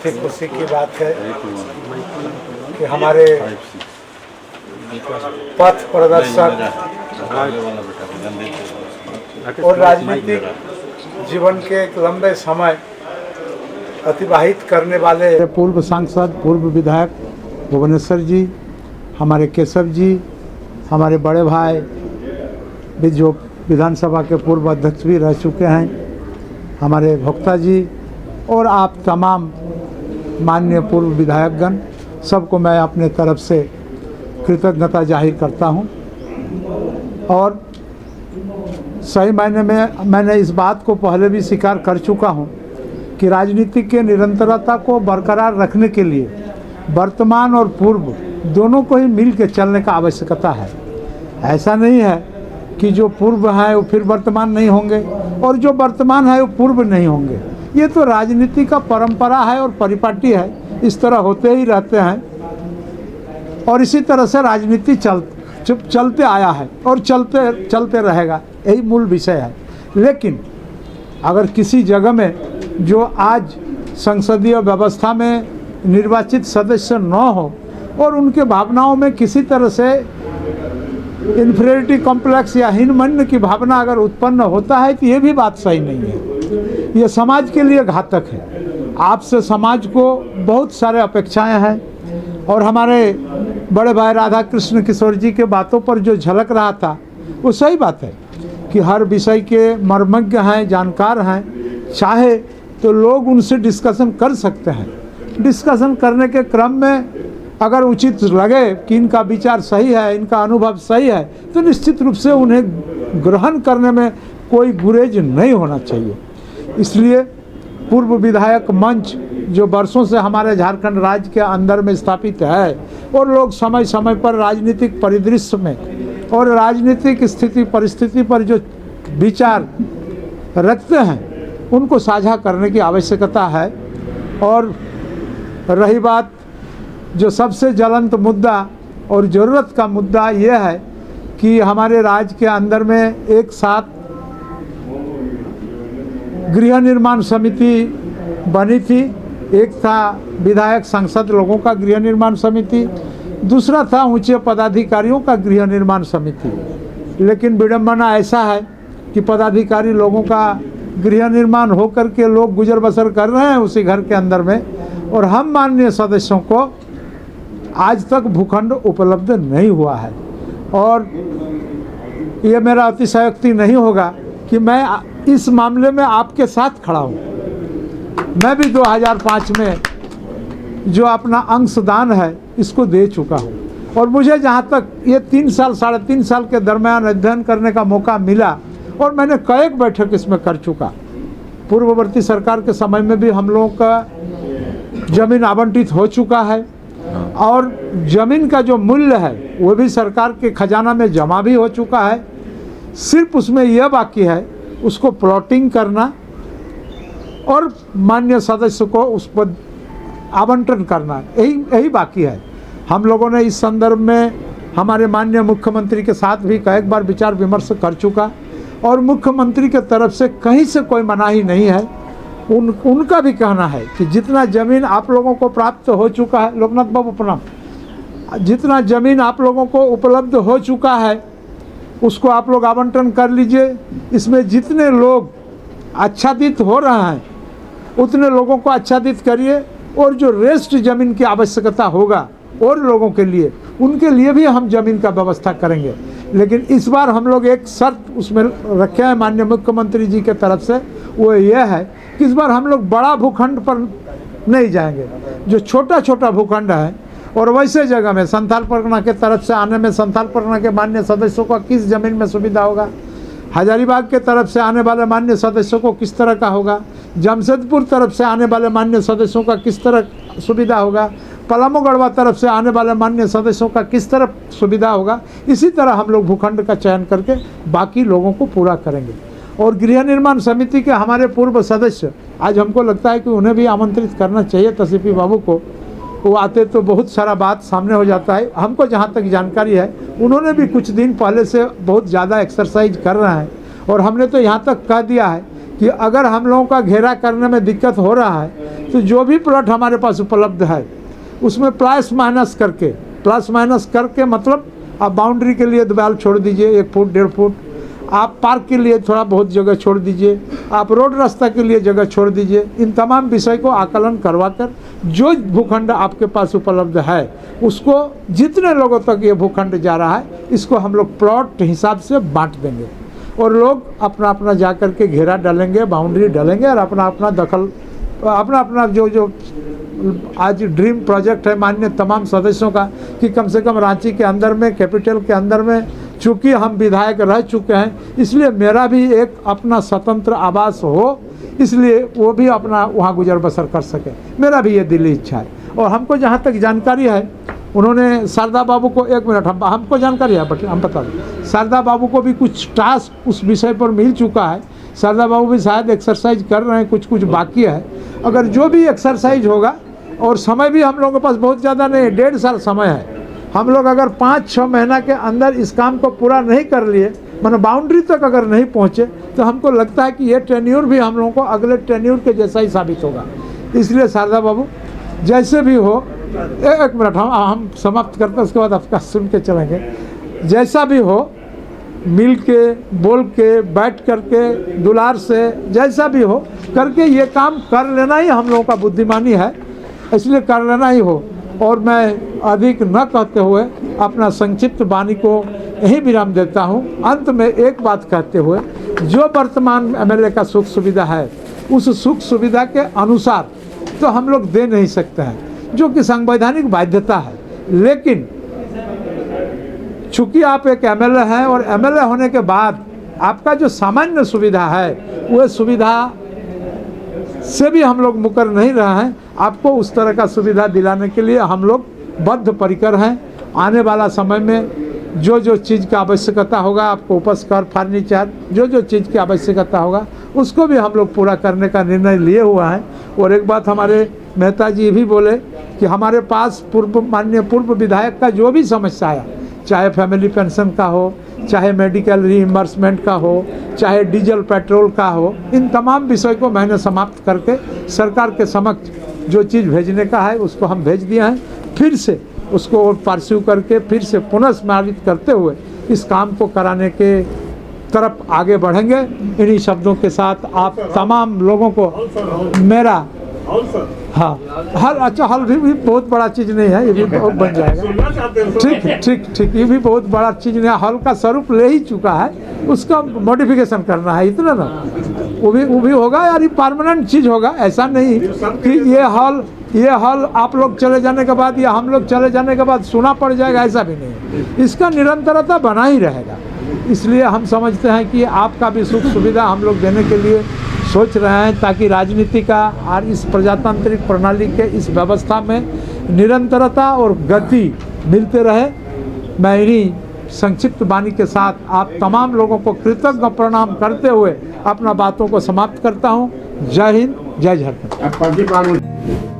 बहुत ही खुशी की बात है कि हमारे पथ प्रदर्शक और राजनीतिक जीवन के एक लंबे समय अतिबाहित करने वाले पूर्व सांसद, पूर्व विधायक भुवनेश्वर जी, हमारे केशव जी, हमारे बड़े भाई भी जो विधानसभा के पूर्व अध्यक्ष भी रह चुके हैं, हमारे भोक्ता जी और आप तमाम माननीय पूर्व विधायकगण, सबको मैं अपने तरफ से कृतज्ञता जाहिर करता हूं। और सही मायने में मैंने इस बात को पहले भी स्वीकार कर चुका हूं कि राजनीति के निरंतरता को बरकरार रखने के लिए वर्तमान और पूर्व दोनों को ही मिल के चलने का आवश्यकता है। ऐसा नहीं है कि जो पूर्व है वो फिर वर्तमान नहीं होंगे और जो वर्तमान है वो पूर्व नहीं होंगे। ये तो राजनीति का परंपरा है और परिपाटी है, इस तरह होते ही रहते हैं और इसी तरह से राजनीति चलते आया है और चलते रहेगा, यही मूल विषय है। लेकिन अगर किसी जगह में जो आज संसदीय व्यवस्था में निर्वाचित सदस्य न हो और उनके भावनाओं में किसी तरह से इन्फीरियरिटी कॉम्प्लेक्स या हीनमन्य की भावना अगर उत्पन्न होता है तो ये भी बात सही नहीं है। ये समाज के लिए घातक है। आपसे समाज को बहुत सारे अपेक्षाएं हैं और हमारे बड़े भाई राधा कृष्ण किशोर जी के बातों पर जो झलक रहा था वो सही बात है कि हर विषय के मर्मज्ञ हैं, जानकार हैं, चाहे तो लोग उनसे डिस्कशन कर सकते हैं। डिस्कशन करने के क्रम में अगर उचित लगे कि इनका विचार सही है, इनका अनुभव सही है, तो निश्चित रूप से उन्हें ग्रहण करने में कोई गुरेज नहीं होना चाहिए। इसलिए पूर्व विधायक मंच जो वर्षों से हमारे झारखंड राज्य के अंदर में स्थापित है और लोग समय समय पर राजनीतिक परिदृश्य में और राजनीतिक स्थिति परिस्थिति पर जो विचार रखते हैं उनको साझा करने की आवश्यकता है। और रही बात जो सबसे ज्वलंत मुद्दा और ज़रूरत का मुद्दा ये है कि हमारे राज्य के अंदर में एक साथ गृह निर्माण समिति बनी थी। एक था विधायक सांसद लोगों का गृह निर्माण समिति, दूसरा था ऊंचे पदाधिकारियों का गृह निर्माण समिति। लेकिन विडंबना ऐसा है कि पदाधिकारी लोगों का गृह निर्माण होकर के लोग गुजर बसर कर रहे हैं उसी घर के अंदर में, और हम माननीय सदस्यों को आज तक भूखंड उपलब्ध नहीं हुआ है। और ये मेरा अतिशयोक्ति नहीं होगा कि मैं इस मामले में आपके साथ खड़ा हूँ। मैं भी 2005 में जो अपना अंशदान है इसको दे चुका हूँ और मुझे जहाँ तक ये 3 साल 3.5 साल के दरमियान अध्ययन करने का मौका मिला और मैंने कई बैठक इसमें कर चुका। पूर्ववर्ती सरकार के समय में भी हम लोगों का जमीन आवंटित हो चुका है और ज़मीन का जो मूल्य है वो भी सरकार के खजाना में जमा भी हो चुका है। सिर्फ उसमें यह बाकी है उसको प्लॉटिंग करना और माननीय सदस्य को उस पर आवंटन करना, यही बाकी है। हम लोगों ने इस संदर्भ में हमारे माननीय मुख्यमंत्री के साथ भी कई बार विचार विमर्श कर चुका और मुख्यमंत्री के तरफ से कहीं से कोई मनाही नहीं है। उनका भी कहना है कि जितना ज़मीन आप लोगों को प्राप्त हो चुका है, लोकनाथ बाबू प्रणाम, जितना ज़मीन आप लोगों को उपलब्ध हो चुका है उसको आप लोग आवंटन कर लीजिए। इसमें जितने लोग आच्छादित हो रहे हैं उतने लोगों को आच्छादित करिए और जो रेस्ट ज़मीन की आवश्यकता होगा और लोगों के लिए, उनके लिए भी हम ज़मीन का व्यवस्था करेंगे। लेकिन इस बार हम लोग एक शर्त उसमें रखे हैं माननीय मुख्यमंत्री जी के तरफ से, वो ये है कि इस बार हम लोग बड़ा भूखंड पर नहीं जाएंगे। जो छोटा छोटा भूखंड है और वैसे जगह में संथाल परगना के तरफ से आने में संथाल परगना के माननीय सदस्यों को किस ज़मीन में सुविधा होगा, हजारीबाग के तरफ से आने वाले माननीय सदस्यों को किस तरह का होगा, जमशेदपुर तरफ से आने वाले माननीय सदस्यों का किस तरह सुविधा होगा, पलामू गढ़वा तरफ से आने वाले माननीय सदस्यों का किस तरह सुविधा होगा। इसी तरह हम लोग भूखंड का चयन करके बाकी लोगों को पूरा करेंगे। और गृह निर्माण समिति के हमारे पूर्व सदस्य, आज हमको लगता है कि उन्हें भी आमंत्रित करना चाहिए तसीफी बाबू को। वो आते तो बहुत सारा बात सामने हो जाता है। हमको जहाँ तक जानकारी है उन्होंने भी कुछ दिन पहले से बहुत ज़्यादा एक्सरसाइज कर रहे हैं और हमने तो यहाँ तक कह दिया है कि अगर हम लोगों का घेरा करने में दिक्कत हो रहा है तो जो भी प्लॉट हमारे पास उपलब्ध है उसमें प्लस माइनस करके मतलब आप बाउंड्री के लिए दीवार छोड़ दीजिए 1 फुट 1.5 फुट, आप पार्क के लिए थोड़ा बहुत जगह छोड़ दीजिए, आप रोड रास्ता के लिए जगह छोड़ दीजिए। इन तमाम विषय को आकलन करवाकर जो भूखंड आपके पास उपलब्ध है उसको जितने लोगों तक ये भूखंड जा रहा है इसको हम लोग प्लॉट हिसाब से बांट देंगे और लोग अपना अपना जा कर के घेरा डालेंगे, बाउंड्री डालेंगे और अपना अपना दखल अपना जो आज ड्रीम प्रोजेक्ट है माननीय तमाम सदस्यों का कि कम से कम रांची के अंदर में, कैपिटल के अंदर में, चूँकि हम विधायक रह चुके हैं इसलिए मेरा भी एक अपना स्वतंत्र आवास हो, इसलिए वो भी अपना वहाँ गुजर बसर कर सके, मेरा भी ये दिली इच्छा है। और हमको जहाँ तक जानकारी है उन्होंने शारदा बाबू को 1 मिनट हमको जानकारी है बट हम बता दें, शारदा बाबू को भी कुछ टास्क उस विषय पर मिल चुका है। शारदा बाबू भी शायद एक्सरसाइज कर रहे हैं, कुछ बाकी है। अगर जो भी एक्सरसाइज होगा और समय भी हम लोगों के पास बहुत ज़्यादा नहीं है, 1.5 साल समय है। हम लोग अगर 5-6 महीना के अंदर इस काम को पूरा नहीं कर लिए, मतलब बाउंड्री तक अगर नहीं पहुँचे, तो हमको लगता है कि ये टेन्योर भी हम लोगों को अगले टेन्योर के जैसा ही साबित होगा। इसलिए शारदा बाबू जैसे भी हो, 1 मिनट हम समाप्त करते हैं, उसके बाद आपका सुन के चलेंगे। जैसा भी हो, मिल के, बोल के, बैठ करके, दुलार से, जैसा भी हो करके ये काम कर लेना ही हम लोगों का बुद्धिमानी है, इसलिए कर लेना ही हो। और मैं अधिक न कहते हुए अपना संक्षिप्त वाणी को यही विराम देता हूँ। अंत में एक बात कहते हुए, जो वर्तमान MLA का सुख सुविधा है उस सुख सुविधा के अनुसार तो हम लोग दे नहीं सकते हैं, जो कि संवैधानिक बाध्यता है। लेकिन चूँकि आप एक MLA हैं और MLA होने के बाद आपका जो सामान्य सुविधा है वह सुविधा से भी हम लोग मुकर नहीं रहे हैं। आपको उस तरह का सुविधा दिलाने के लिए हम लोग बद्ध परिकर हैं। आने वाला समय में जो चीज़ की आवश्यकता होगा, आपको उपस्कर, फर्नीचर, जो चीज़ की आवश्यकता होगा उसको भी हम लोग पूरा करने का निर्णय लिए हुआ है। और एक बात हमारे मेहता जी भी बोले कि हमारे पास माननीय पूर्व विधायक का जो भी समस्या आया, चाहे फैमिली पेंशन का हो, चाहे मेडिकल रीइंबर्समेंट का हो, चाहे डीजल पेट्रोल का हो, इन तमाम विषय को मैंने समाप्त करके सरकार के समक्ष जो चीज़ भेजने का है उसको हम भेज दिए हैं। फिर से उसको परस्यू करके फिर से पुनर्स्मारित करते हुए इस काम को कराने के तरफ आगे बढ़ेंगे। इन्हीं शब्दों के साथ आप तमाम लोगों को मेरा हाँ अच्छा हल भी बहुत बड़ा चीज़ नहीं है, ये भी बहुत बन जाएगा। ठीक ये भी बहुत बड़ा चीज़ नहीं है, हल का स्वरूप ले ही चुका है, उसका मॉडिफिकेशन करना है, इतना ना वो भी होगा यार, ये परमानेंट चीज़ होगा। ऐसा नहीं कि ये हल आप लोग चले जाने के बाद या हम लोग चले जाने के बाद सुना पड़ जाएगा, ऐसा भी नहीं। इसका निरंतरता बना ही रहेगा। इसलिए हम समझते हैं कि आपका भी सुख सुविधा हम लोग देने के लिए सोच रहे हैं, ताकि राजनीति का और इस प्रजातांत्रिक प्रणाली के इस व्यवस्था में निरंतरता और गति मिलते रहे। मैं इन्हीं संक्षिप्त वाणी के साथ आप तमाम लोगों को कृतज्ञ प्रणाम करते हुए अपना बातों को समाप्त करता हूँ। जय हिंद, जय झारखंड।